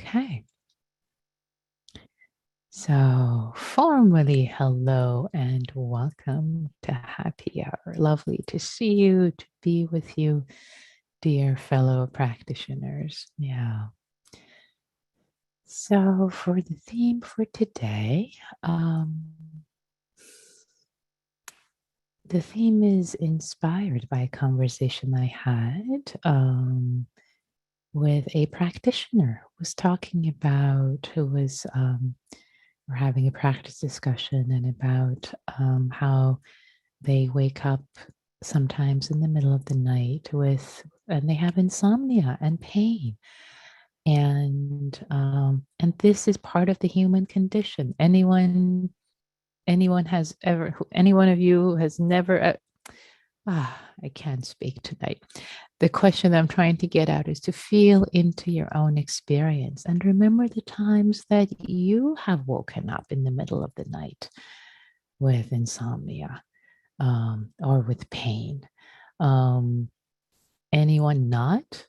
Okay. So formally, hello and welcome to Happy Hour. Lovely to see you, to be with you, dear fellow practitioners. Yeah. So for the theme for today, the theme is inspired by a conversation I had with a practitioner who was talking about, we're having a practice discussion and about how they wake up sometimes in the middle of the night and they have insomnia and pain. And this is part of the human condition. Anyone has ever, any one of you has never, I can't speak tonight. The question I'm trying to get at is to feel into your own experience and remember the times that you have woken up in the middle of the night with insomnia or with pain. Um, anyone not?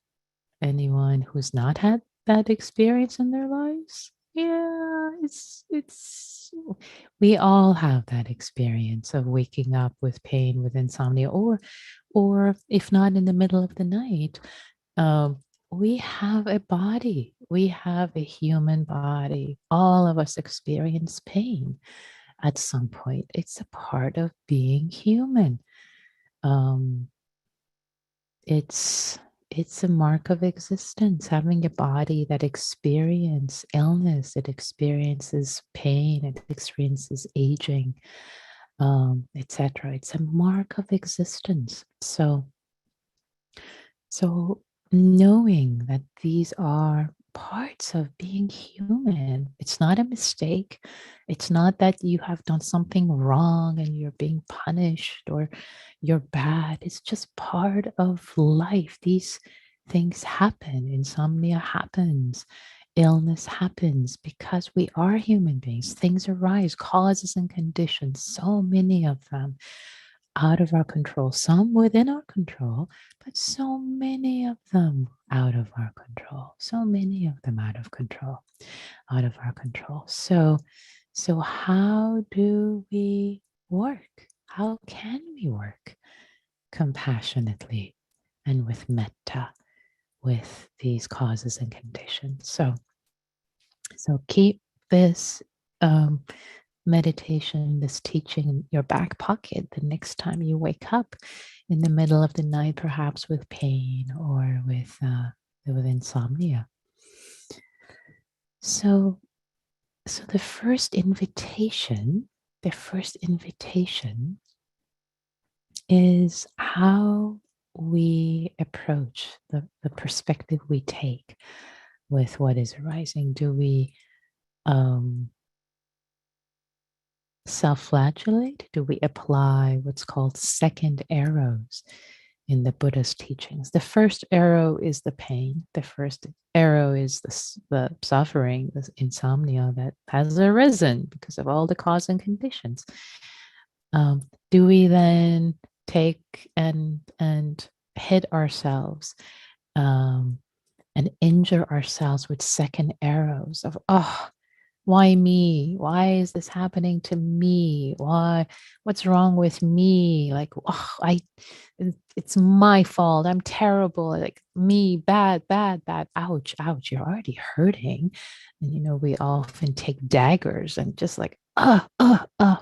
Anyone who's not had that experience in their lives? Yeah, it's we all have that experience of waking up with pain, with insomnia, or if not in the middle of the night, um, we have a body. We have a human body. All of us experience pain at some point. It's a part of being human. Um, it's it's a mark of existence, having a body that experiences illness, it experiences pain, it experiences aging, etc. It's a mark of existence. So knowing that these are parts of being human, it's not a mistake. It's not that you have done something wrong and you're being punished or you're bad. It's just part of life. These things happen. Insomnia happens. Illness happens because we are human beings. Things arise, causes and conditions, so many of them out of our control, some within our control, but so many of them out of our control, so many of them out of control, out of our control. So how do we work? How can we work compassionately and with metta with these causes and conditions? So keep this meditation, this teaching in your back pocket the next time you wake up in the middle of the night, perhaps with pain or with insomnia. So the first invitation is how we approach the perspective we take with what is arising. Do we self-flagellate? Do we apply what's called second arrows in the Buddha's teachings? The first arrow is the pain. The first arrow is the suffering, the insomnia that has arisen because of all the cause and conditions. Do we then take and hit ourselves and injure ourselves with second arrows of, oh, why me? Why is this happening to me? What's wrong with me? Like, oh, it's my fault. I'm terrible. Like me, bad, bad, bad. Ouch, ouch. You're already hurting. And, we often take daggers and just like,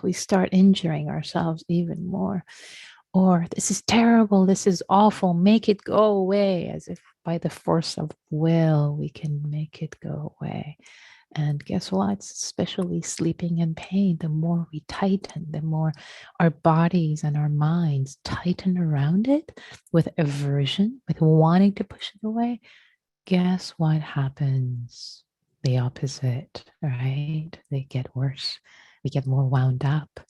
we start injuring ourselves even more. Or this is terrible. This is awful. Make it go away, as if by the force of will, we can make it go away. And guess what? Especially sleeping in pain, the more we tighten, the more our bodies and our minds tighten around it with aversion, with wanting to push it away. Guess what happens? The opposite, right? They get worse. We get more wound up,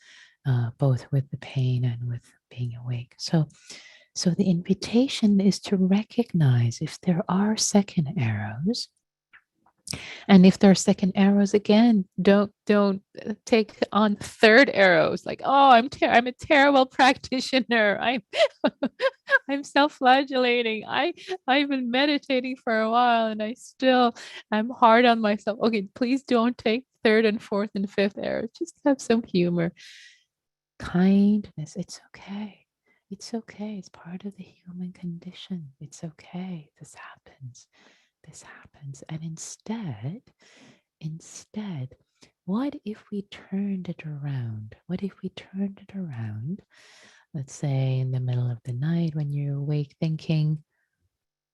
both with the pain and with being awake. So the invitation is to recognize if there are second arrows, And if there are second arrows again, don't take on third arrows. Like, oh, I'm a terrible practitioner. I'm self-flagellating. I've been meditating for a while and I'm hard on myself. Okay, please don't take third and fourth and fifth arrows. Just have some humor. Kindness. It's okay. It's okay. It's part of the human condition. It's okay. This happens. This happens. And instead, what if we turned it around? What if we turned it around? Let's say in the middle of the night when you're awake thinking,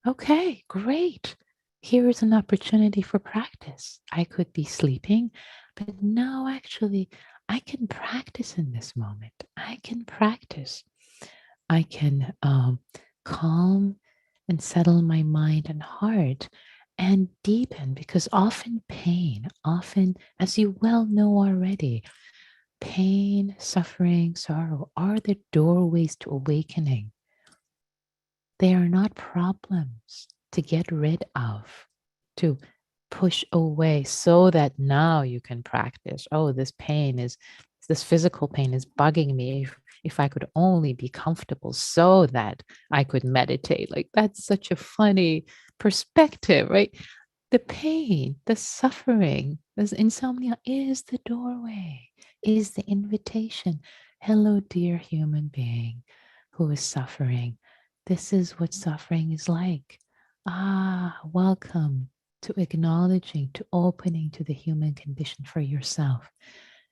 okay, great. Here is an opportunity for practice. I could be sleeping, but no, actually, I can practice in this moment. I can practice. I can calm and settle my mind and heart and deepen, because often, as you well know already, pain, suffering, sorrow are the doorways to awakening. They are not problems to get rid of, to push away so that now you can practice. Oh, this physical pain is bugging me. If I could only be comfortable so that I could meditate. Like, that's such a funny perspective, right? The pain, the suffering, this insomnia is the doorway, is the invitation. Hello, dear human being who is suffering. This is what suffering is like. Ah, welcome to acknowledging, to opening to the human condition for yourself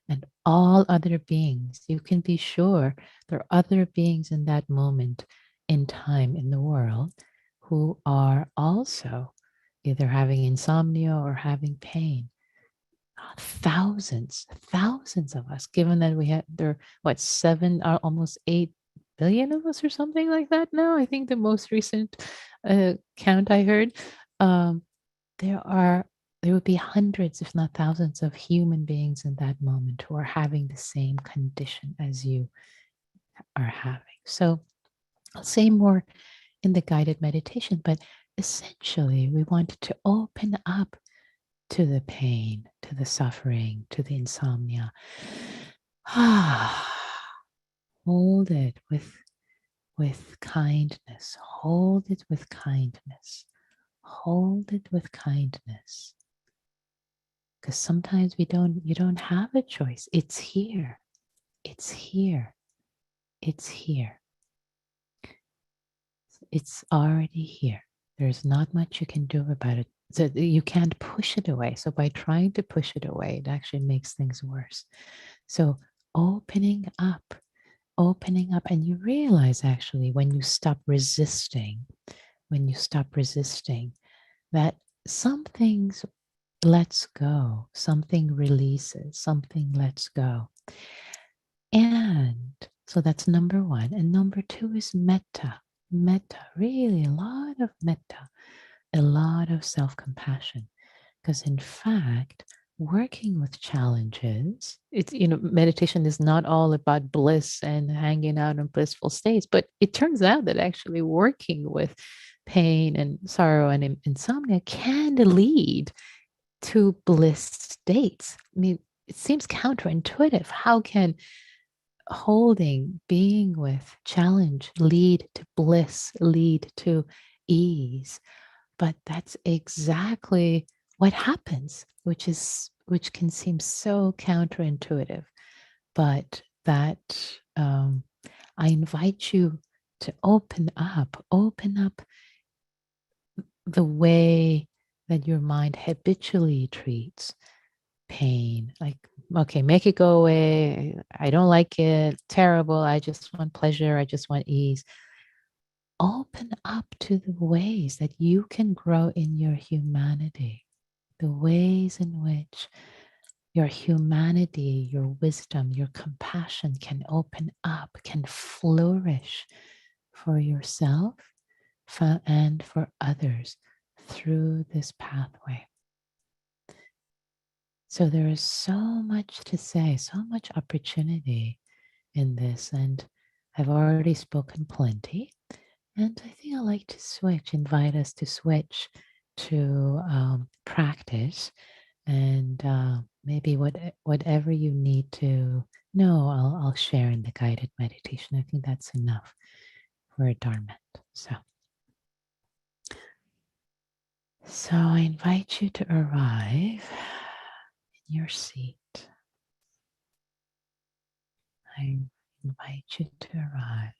and all other beings. You can be sure there are other beings in that moment in time in the world who are also either having insomnia or having pain. Thousands of us, given that we had there, what, almost 8 billion of us or something like that now. I think the most recent count I heard, um, there are there would be hundreds, if not thousands, of human beings in that moment who are having the same condition as you are having. So I'll say more in the guided meditation, but essentially we wanted to open up to the pain, to the suffering, to the insomnia. Hold it with kindness. Hold it with kindness. Hold it with kindness. Because sometimes you don't have a choice. It's here. It's here. It's here. It's already here. There's not much you can do about it. So you can't push it away. So by trying to push it away, it actually makes things worse. So opening up, and you realize actually when you stop resisting, that some things lets go, something releases, something lets go. And so that's number one. And number two is metta. Metta, really a lot of metta, a lot of self-compassion. Because in fact, working with challenges, meditation is not all about bliss and hanging out in blissful states, but it turns out that actually working with pain and sorrow and insomnia can lead to bliss states. I mean, it seems counterintuitive. How can being with challenge lead to bliss, lead to ease? But that's exactly what happens, which can seem so counterintuitive. But that I invite you to open up the way that your mind habitually treats pain. Like, okay, make it go away. I don't like it. Terrible. I just want pleasure. I just want ease. Open up to the ways that you can grow in your humanity, the ways in which your humanity, your wisdom, your compassion can open up, can flourish for yourself and for others through this pathway. So there is so much to say, so much opportunity in this, and I've already spoken plenty. And I think I'd like to invite us to switch to practice, and maybe whatever you need to know, I'll share in the guided meditation. I think that's enough for a Dharma. So I invite you to arrive in your seat. I invite you to arrive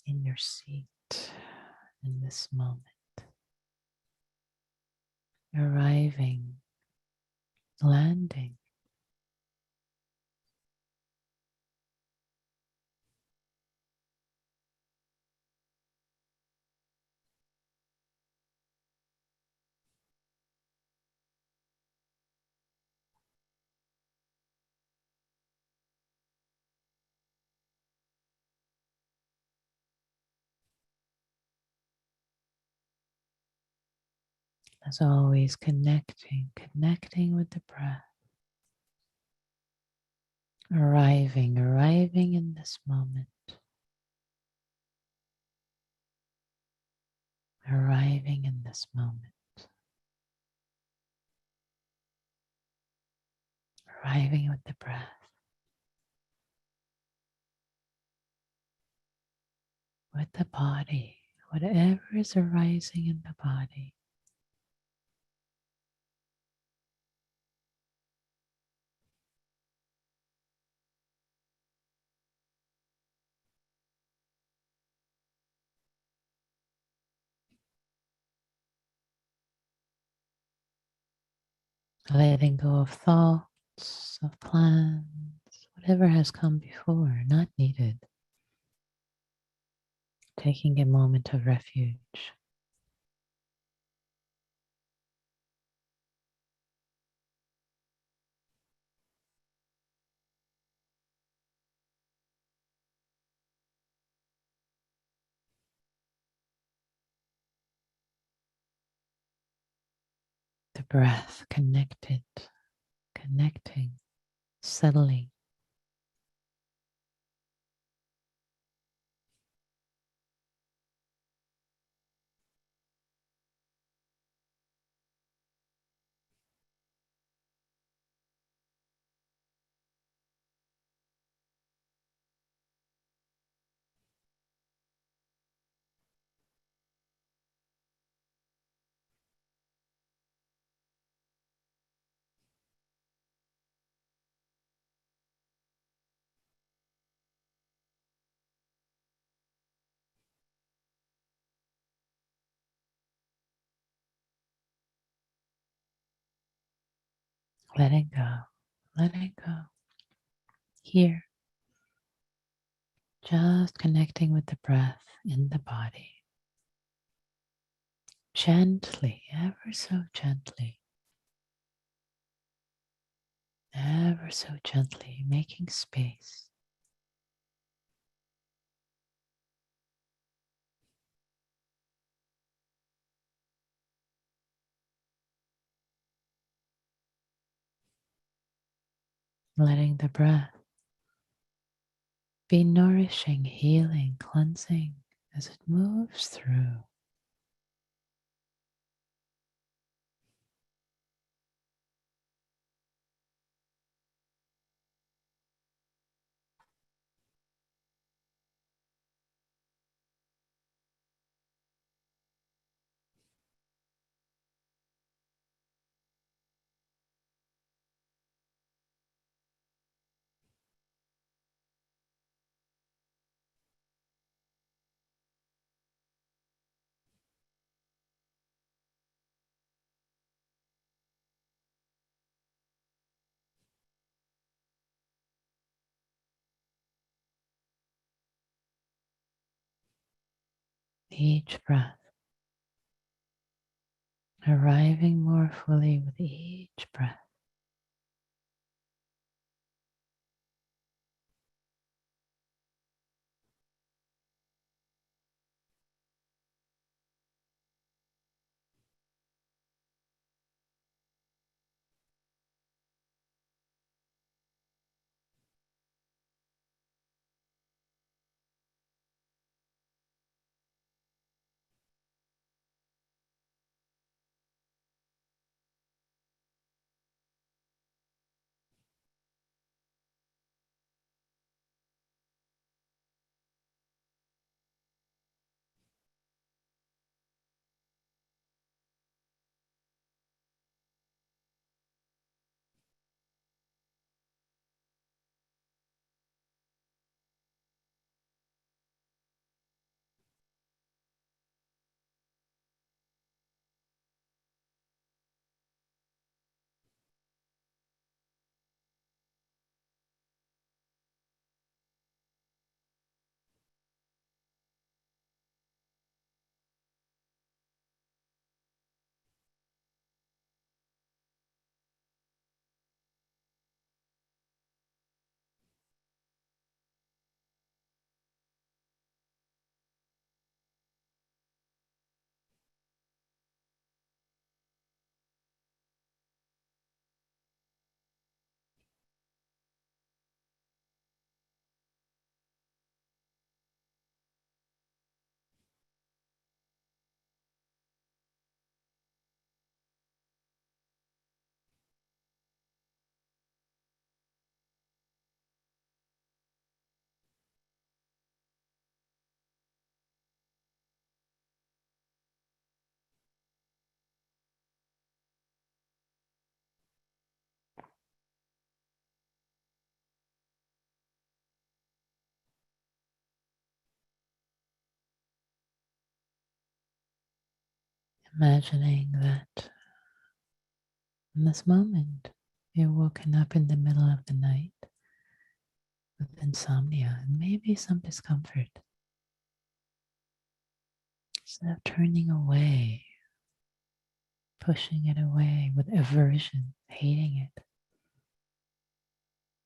in your seat in this moment. Arriving, landing. As always, connecting with the breath. Arriving in this moment. Arriving in this moment. Arriving with the breath. With the body. Whatever is arising in the body. Letting go of thoughts, of plans, whatever has come before, not needed. Taking a moment of refuge. The breath connected, connecting, settling. Letting go, letting go. Here, just connecting with the breath in the body. Gently, ever so gently, making space. Letting the breath be nourishing, healing, cleansing as it moves through. Each breath, arriving more fully with each breath. Imagining that in this moment you're woken up in the middle of the night with insomnia and maybe some discomfort. Instead of turning away, pushing it away with aversion, hating it,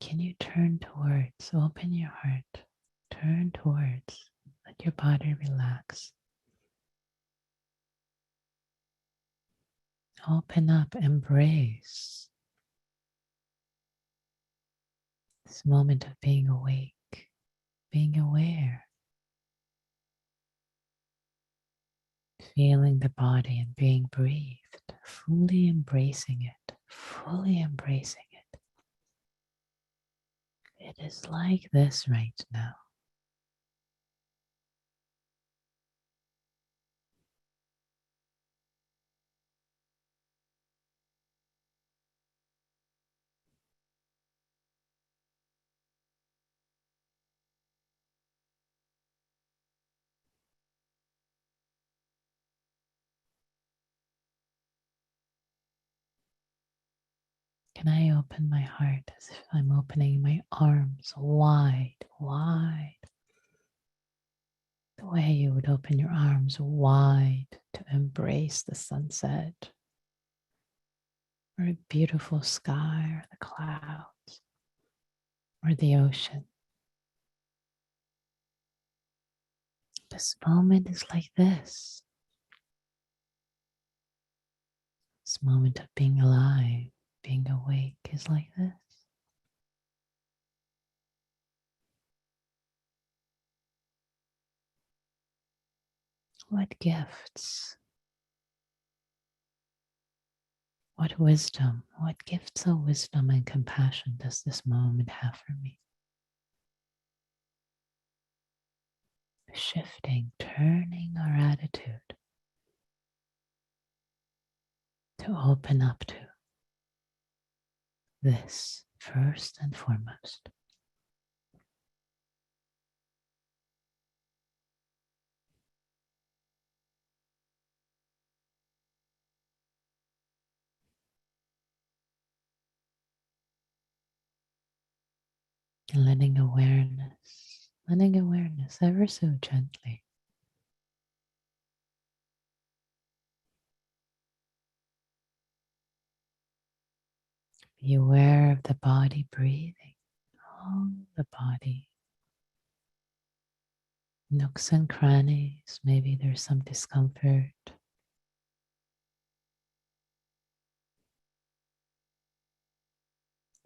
can you turn towards, open your heart, turn towards, let your body relax. Open up, embrace this moment of being awake, being aware, feeling the body and being breathed, fully embracing it, fully embracing it. It is like this right now. Can I open my heart as if I'm opening my arms wide, wide? The way you would open your arms wide to embrace the sunset or a beautiful sky or the clouds or the ocean. This moment is like this. This moment of being alive, being awake is like this. What gifts, what wisdom, what gifts of wisdom and compassion does this moment have for me? Shifting, turning our attitude to open up to this first and foremost. And letting awareness ever so gently be aware of the body breathing, all the body, nooks and crannies. Maybe there's some discomfort.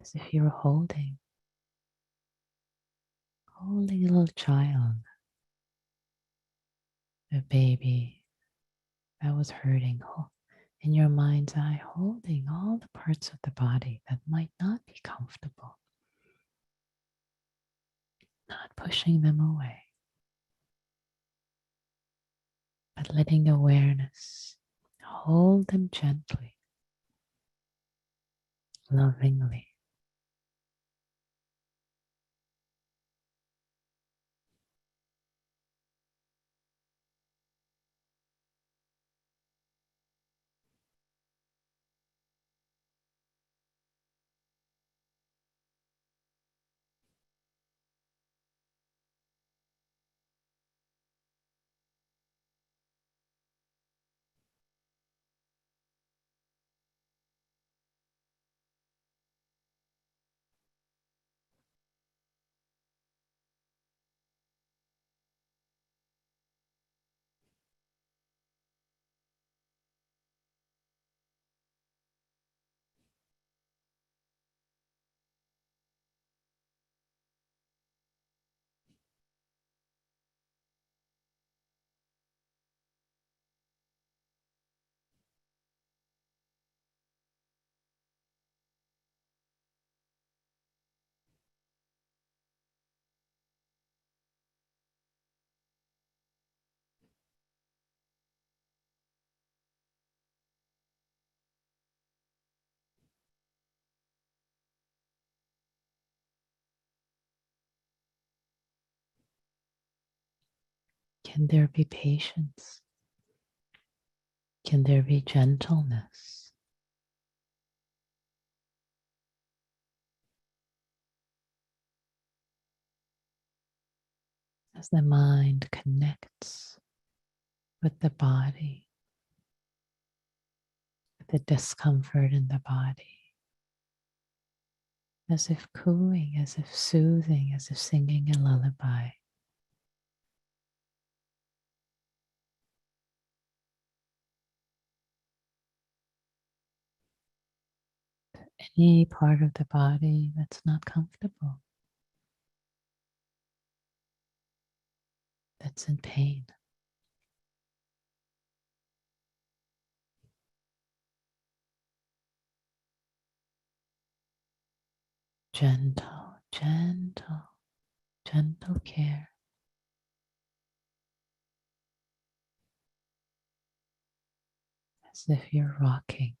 As if you were holding a little child, a baby that was hurting in your mind's eye, holding all the parts of the body that might not be comfortable, not pushing them away, but letting awareness hold them gently, lovingly. Can there be patience? Can there be gentleness? As the mind connects with the body, with the discomfort in the body, as if cooing, as if soothing, as if singing a lullaby. Any part of the body that's not comfortable, that's in pain. Gentle, gentle, gentle care. As if you're rocking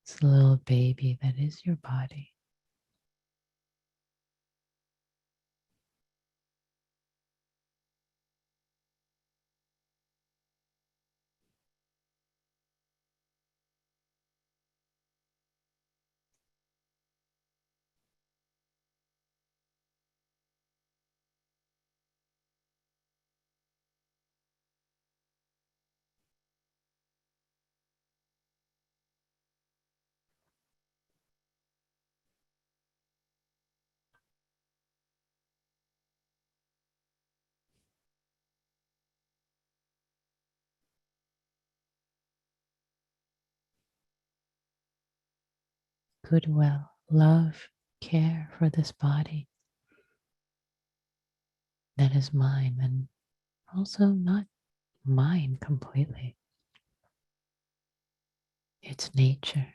this little baby that is your body. Goodwill, love, care for this body that is mine and also not mine completely. It's nature.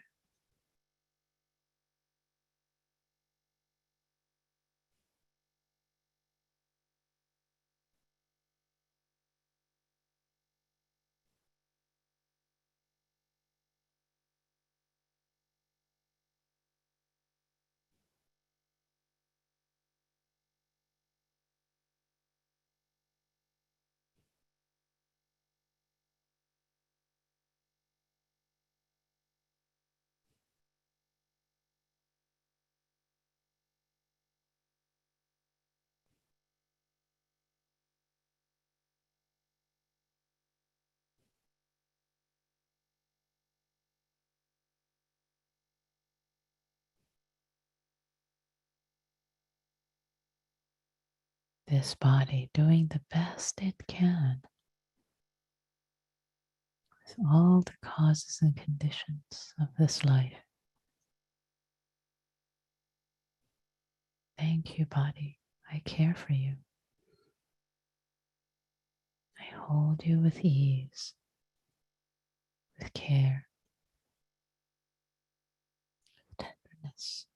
This body doing the best it can with all the causes and conditions of this life. Thank you, body. I care for you. I hold you with ease, with care, tenderness.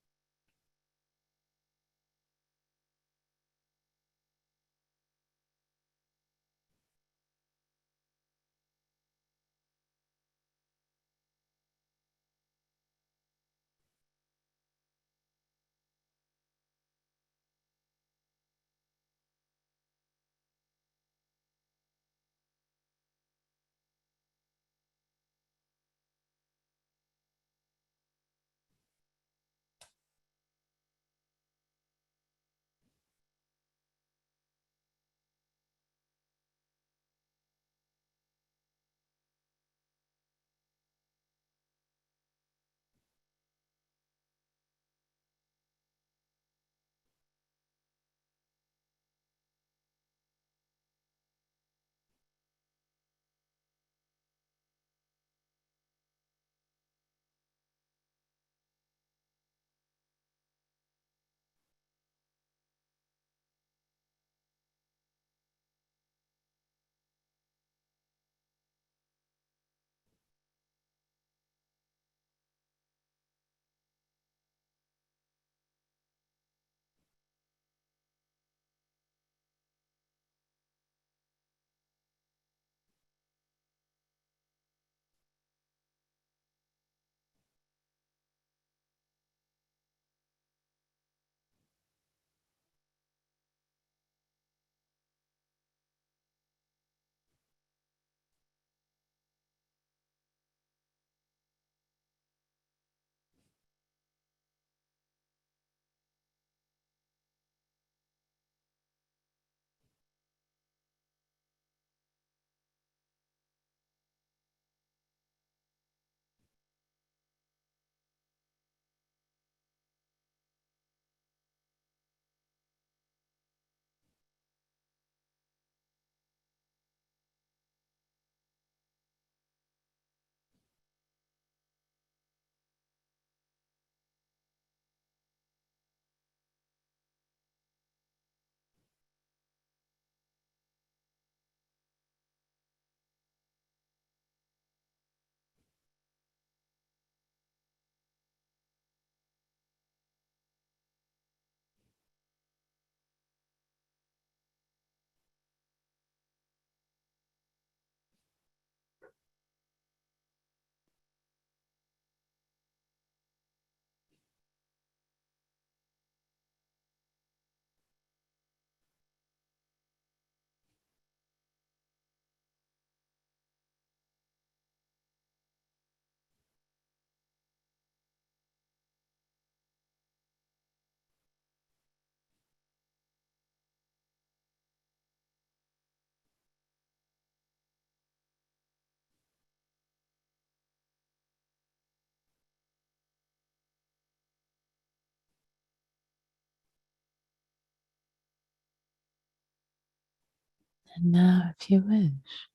And now, if you wish,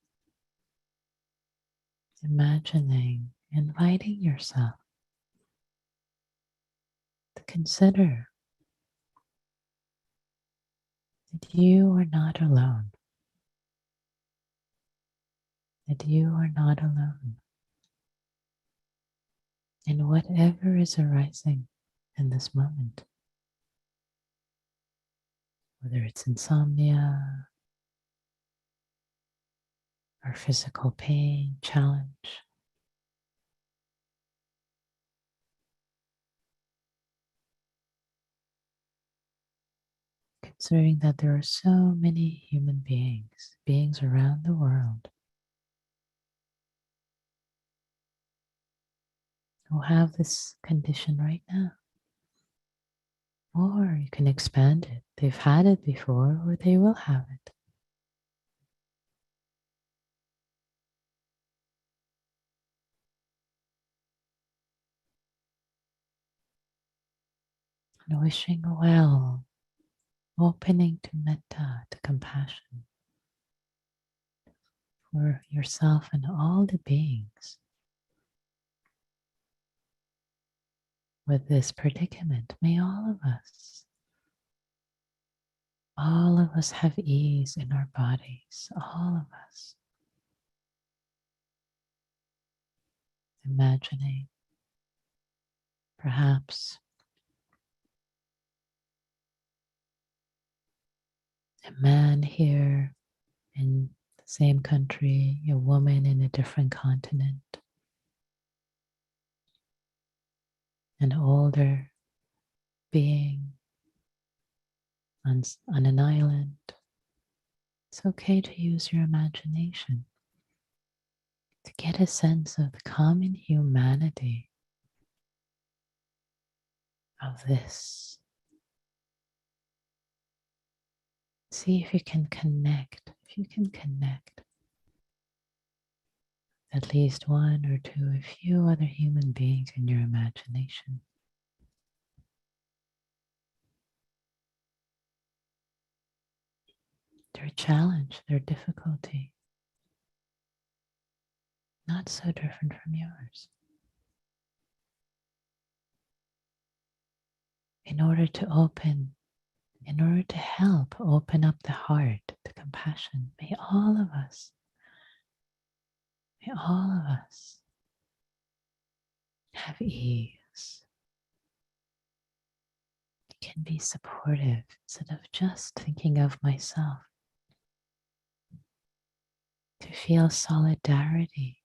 imagining, inviting yourself to consider that you are not alone, that you are not alone in whatever is arising in this moment, whether it's insomnia or physical pain, challenge. Considering that there are so many human beings around the world who have this condition right now. Or you can expand it. They've had it before, or they will have it. And wishing well, opening to metta, to compassion for yourself and all the beings with this predicament. May all of us have ease in our bodies, all of us. Imagining perhaps a man here in the same country, a woman in a different continent, an older being on an island. It's okay to use your imagination to get a sense of the common humanity of this. See if you can connect, at least one or two, a few other human beings in your imagination. Their challenge, their difficulty, not so different from yours. In order to help open up the heart to compassion, may all of us have ease. Can be supportive instead of just thinking of myself. To feel solidarity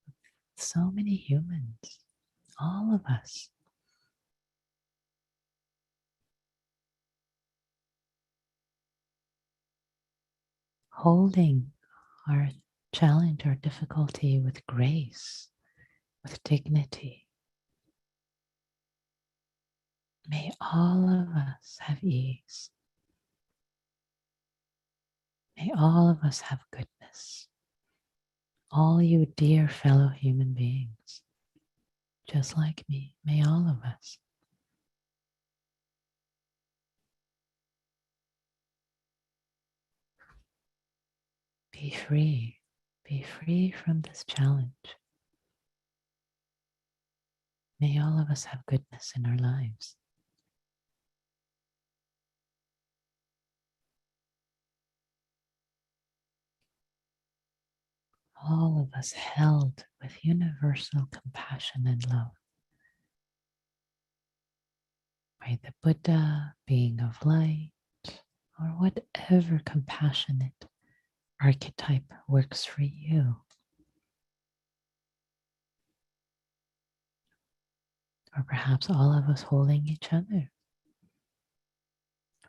with so many humans, all of us. Holding our challenge, our difficulty with grace, with dignity. May all of us have ease. May all of us have goodness. All you dear fellow human beings, just like me, may all of us. Be free from this challenge. May all of us have goodness in our lives. All of us held with universal compassion and love by the Buddha, being of light, or whatever compassionate archetype works for you. Or perhaps all of us holding each other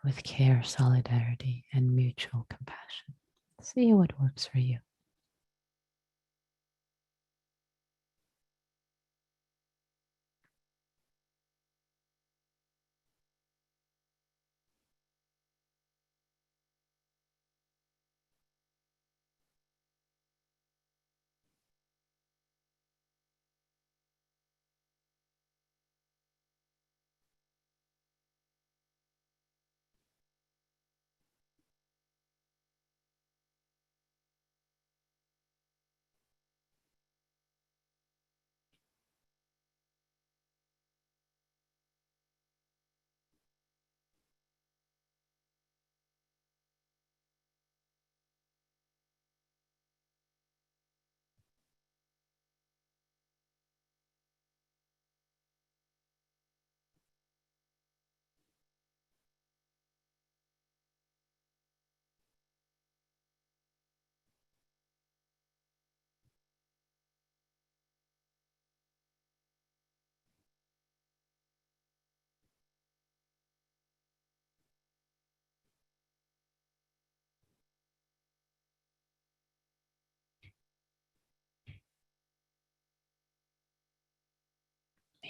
with care, solidarity, and mutual compassion. See what works for you.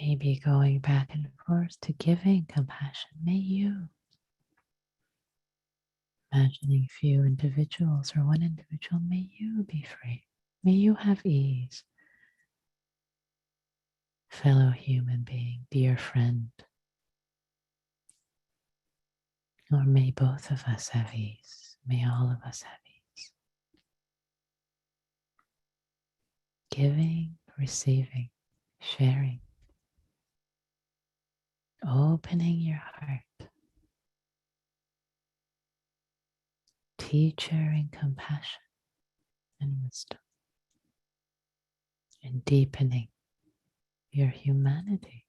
Maybe going back and forth to giving compassion. May you, imagining few individuals or one individual, may you be free. May you have ease. Fellow human being, dear friend, or may both of us have ease. May all of us have ease. Giving, receiving, sharing, opening your heart, teacher in compassion and wisdom, and deepening your humanity.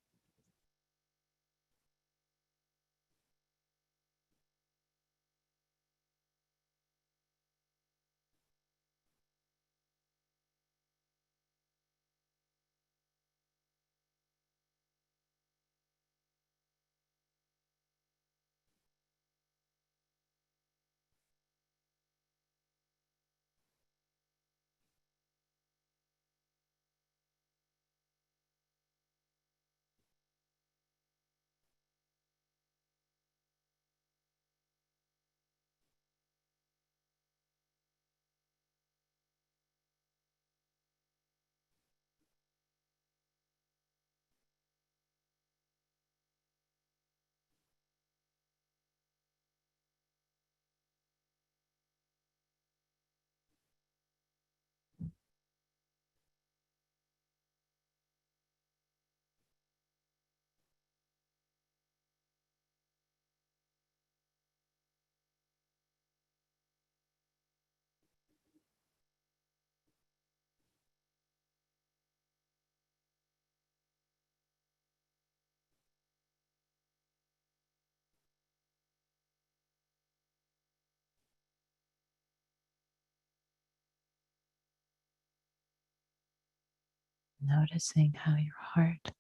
Noticing how your heart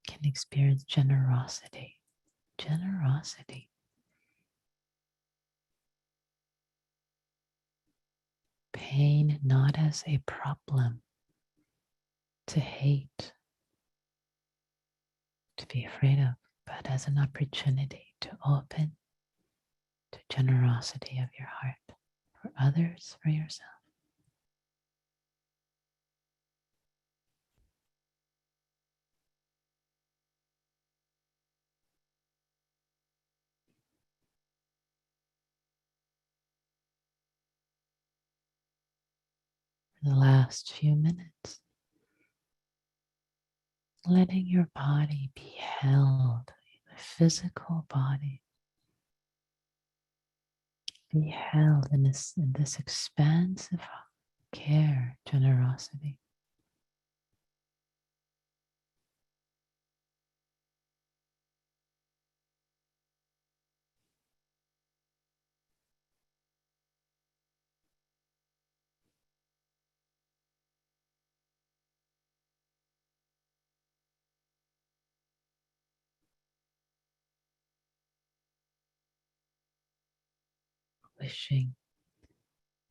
can experience generosity. Generosity. Pain not as a problem to hate, to be afraid of, but as an opportunity to open to generosity of your heart for others, for yourself. For the last few minutes, letting your body be held, the physical body, be held in this expansive care, generosity.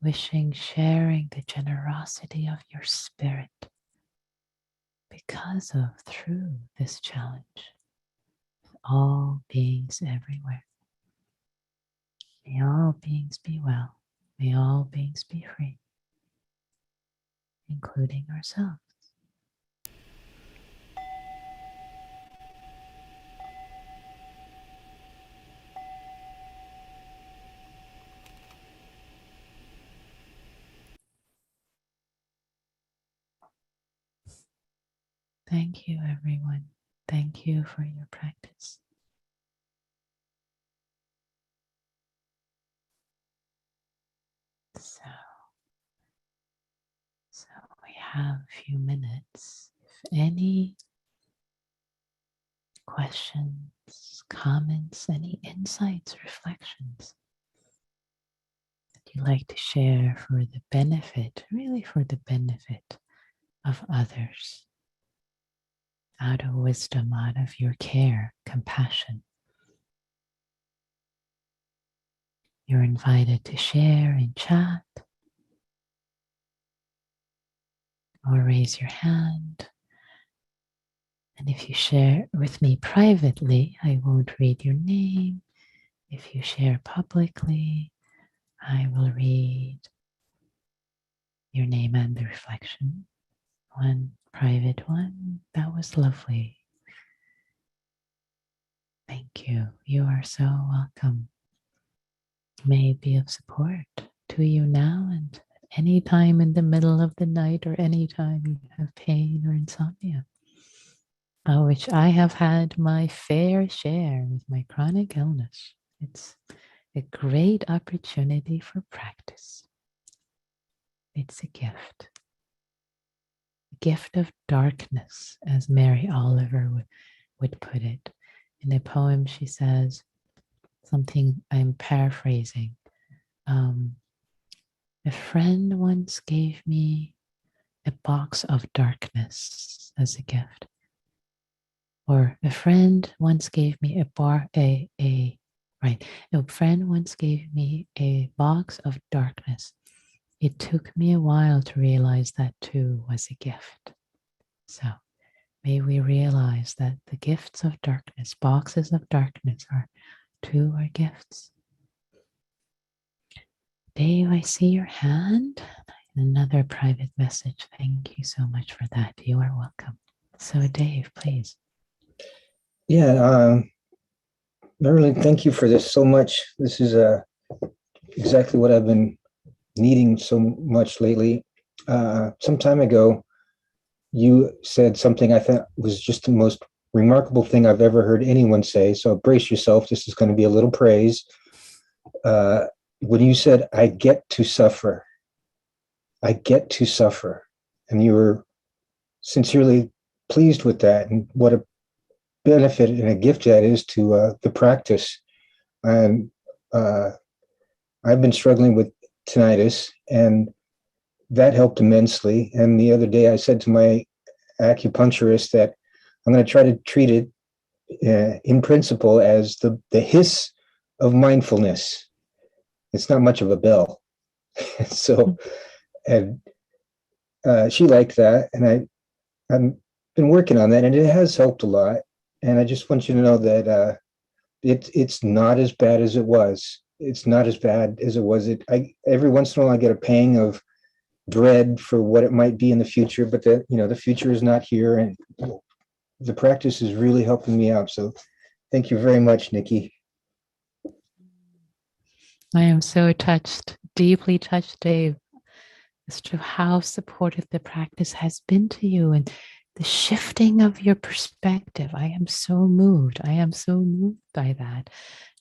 Wishing, sharing the generosity of your spirit because of, through this challenge, all beings everywhere. May all beings be well. May all beings be free, including ourselves. Thank you, everyone. Thank you for your practice. So we have a few minutes. If any questions, comments, any insights, reflections that you'd like to share for the benefit, really for the benefit of others, out of wisdom, out of your care, compassion, you're invited to share in chat or raise your hand. And if you share with me privately, I won't read your name. If you share publicly, I will read your name and the reflection. One private one. That was lovely. Thank you. You are so welcome. May it be of support to you now and at any time in the middle of the night or any time you have pain or insomnia, which I have had my fair share with my chronic illness. It's a great opportunity for practice. It's a gift. A gift of darkness, as Mary Oliver would put it. In a poem, she says something I'm paraphrasing. A friend once gave me a box of darkness as a gift. Or a friend once gave me a friend once gave me a box of darkness. It took me a while to realize that too was a gift. So may we realize that the gifts of darkness, boxes of darkness, are gifts. Dave, I see your hand. Another private message. Thank you so much for that. You are welcome. So Dave, please. Yeah, Marilyn, thank you for this so much. This is exactly what I've been needing so much lately. Some time ago, you said something I thought was just the most remarkable thing I've ever heard anyone say. So brace yourself. This is going to be a little praise. When you said, I get to suffer, I get to suffer. And you were sincerely pleased with that. And what a benefit and a gift that is to the practice. And I've been struggling with tinnitus, and that helped immensely. And the other day I said to my acupuncturist that I'm going to try to treat it in principle as the hiss of mindfulness. It's not much of a bell. So, and she liked that. And I've been working on that, and it has helped a lot. And I just want you to know that it's not as bad as it was. It's not as bad as it was. Every once in a while I get a pang of dread for what it might be in the future, but the future is not here, and the practice is really helping me out. So thank you very much, Nikki. I am so touched, deeply touched, Dave, as to how supportive the practice has been to you and the shifting of your perspective. I am so moved. I am so moved by that,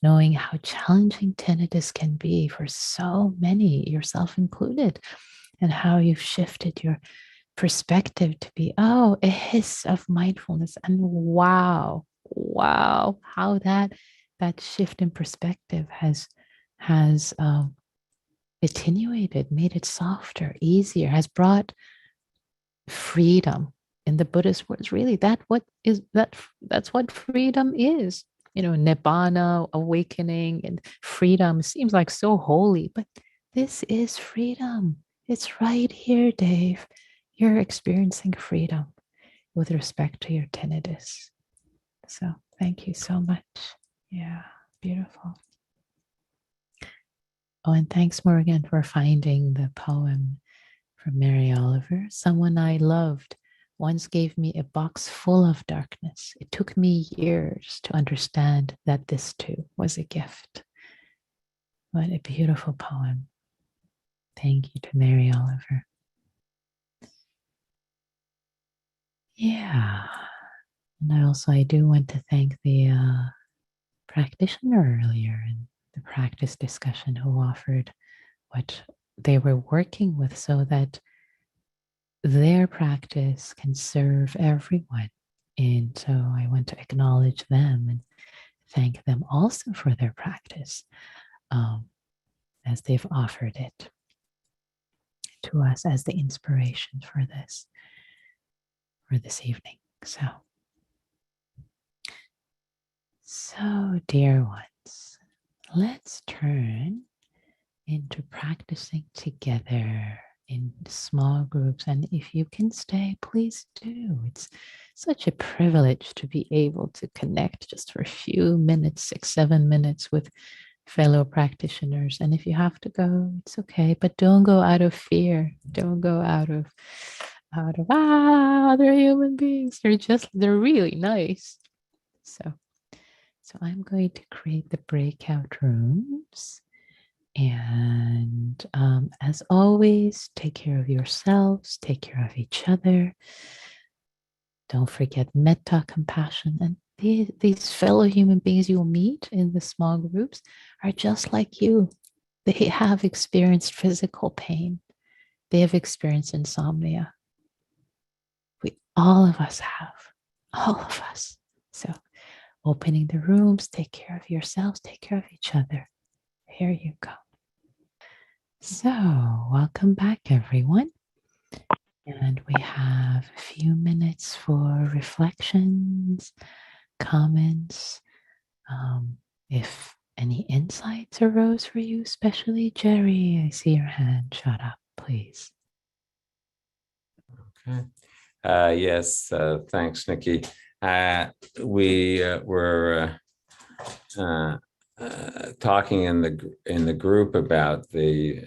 knowing how challenging tinnitus can be for so many, yourself included, and how you've shifted your perspective to be, a hiss of mindfulness. And wow, how that shift in perspective has attenuated, made it softer, easier, has brought freedom. In the Buddhist words, really, that's what freedom is. Nibbana, awakening, and freedom seems like so holy, but this is freedom. It's right here, Dave. You're experiencing freedom with respect to your tinnitus. So thank you so much. Yeah, beautiful. Oh, and thanks, Morgan, for finding the poem from Mary Oliver. Someone I loved once gave me a box full of darkness. It took me years to understand that this too was a gift. What a beautiful poem. Thank you to Mary Oliver. Yeah. And I do want to thank the practitioner earlier in the practice discussion who offered what they were working with so that their practice can serve everyone. And so I want to acknowledge them and thank them also for their practice as they've offered it to us as the inspiration for this evening. So, dear ones, let's turn into practicing together in small groups. And if you can stay, please do. It's such a privilege to be able to connect just for a few minutes, 6, 7 minutes with fellow practitioners. And if you have to go, it's okay, but don't go out of fear. Don't go out of other human beings. They're really nice. So I'm going to create the breakout rooms. And as always, take care of yourselves, take care of each other. Don't forget metta, compassion. And these fellow human beings you'll meet in the small groups are just like you. They have experienced physical pain. They have experienced insomnia. All of us have. All of us. So opening the rooms, take care of yourselves, take care of each other. Here you go. So welcome back, everyone. And we have a few minutes for reflections, comments. If any insights arose for you, especially Jerry, I see your hand. Shut up, please. Okay. Yes, thanks, Nikki. We were talking in the group about the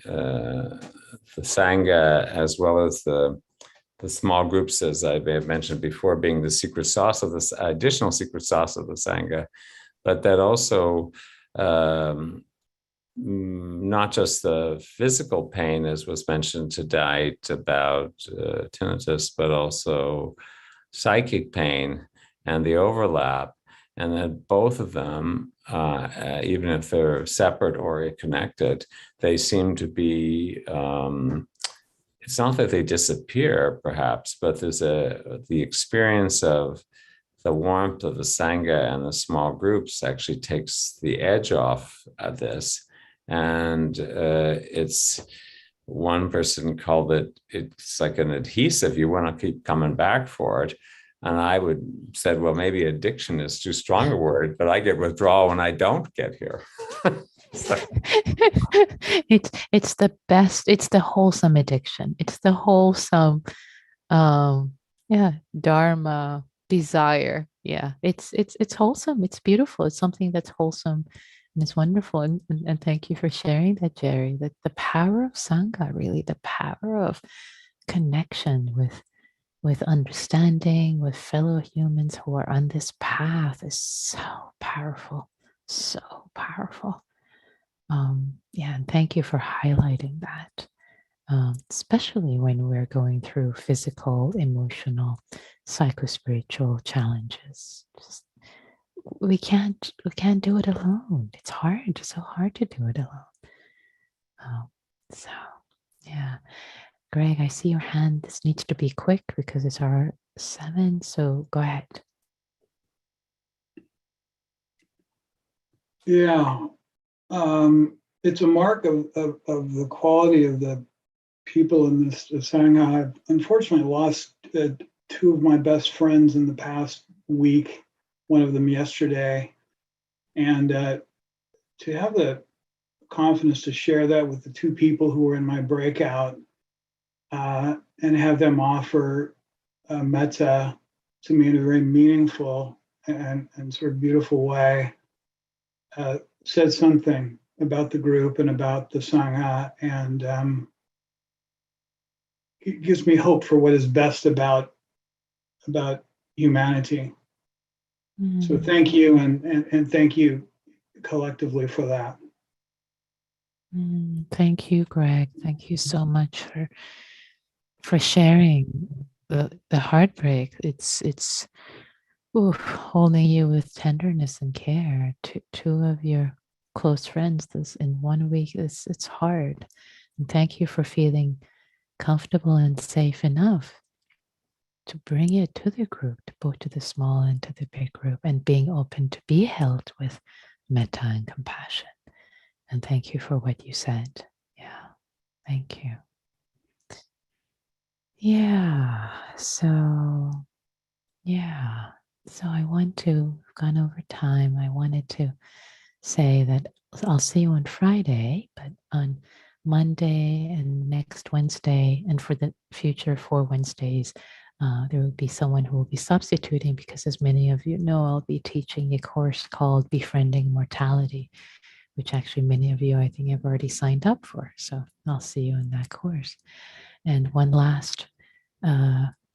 sangha, as well as the small groups, as I may have mentioned before, being the secret sauce of this additional secret sauce of the sangha, but that also not just the physical pain, as was mentioned tonight about tinnitus, but also psychic pain and the overlap, and that both of them, even if they're separate or connected, they seem to be, it's not that they disappear perhaps, but there's the experience of the warmth of the sangha and the small groups actually takes the edge off of this. And it's, one person called it's like an adhesive. You want to keep coming back for it. And I said, well, maybe addiction is too strong a word, but I get withdrawal when I don't get here. So. It's the best. It's the wholesome addiction. It's the wholesome, Dharma desire. Yeah, it's wholesome. It's beautiful. It's something that's wholesome. And it's wonderful. And thank you for sharing that, Jerry. That the power of Sangha, really, the power of connection with understanding, with fellow humans who are on this path is so powerful. So powerful. And thank you for highlighting that. Especially when we're going through physical, emotional, psychospiritual challenges. We can't do it alone. It's hard. It's so hard to do it alone. So yeah, Greg, I see your hand. This needs to be quick because it's our 7. So go ahead. Yeah, it's a mark of the quality of the people in this Sangha. I've unfortunately lost 2 of my best friends in the past week, one of them yesterday. And to have the confidence to share that with the 2 people who were in my breakout and have them offer metta to me in a very meaningful and sort of beautiful way said something about the group and about the Sangha, and it gives me hope for what is best about humanity. So thank you, and thank you collectively for that. Thank you, Greg. Thank you so much for sharing the heartbreak. It's holding you with tenderness and care. 2 of your close friends this in 1 week. It's hard. And thank you for feeling comfortable and safe enough to bring it to the group, to both to the small and to the big group, and being open to be held with metta and compassion. And thank you for what you said. Yeah, thank you. Yeah, so I want to, I've gone over time. I wanted to say that I'll see you on Friday, but on Monday and next Wednesday, and for the future 4 Wednesdays, there will be someone who will be substituting because, as many of you know, I'll be teaching a course called Befriending Mortality, which actually many of you, I think, have already signed up for. So I'll see you in that course. And one last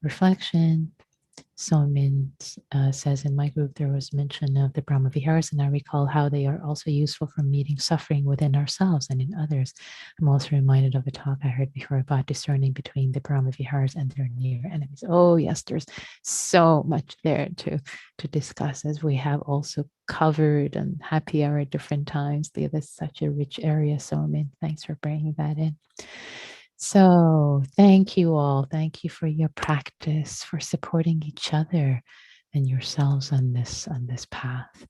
reflection. Somin says, in my group, there was mention of the Brahma Viharas, and I recall how they are also useful for meeting suffering within ourselves and in others. I'm also reminded of a talk I heard before about discerning between the Brahma Viharas and their near enemies. Oh, yes, there's so much there to discuss, as we have also covered and happy hour at different times. That's such a rich area, Somin. Thanks for bringing that in. So thank you all. Thank you for your practice, for supporting each other and yourselves on this path.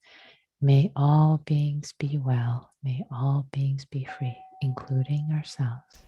May all beings be well. May all beings be free, including ourselves.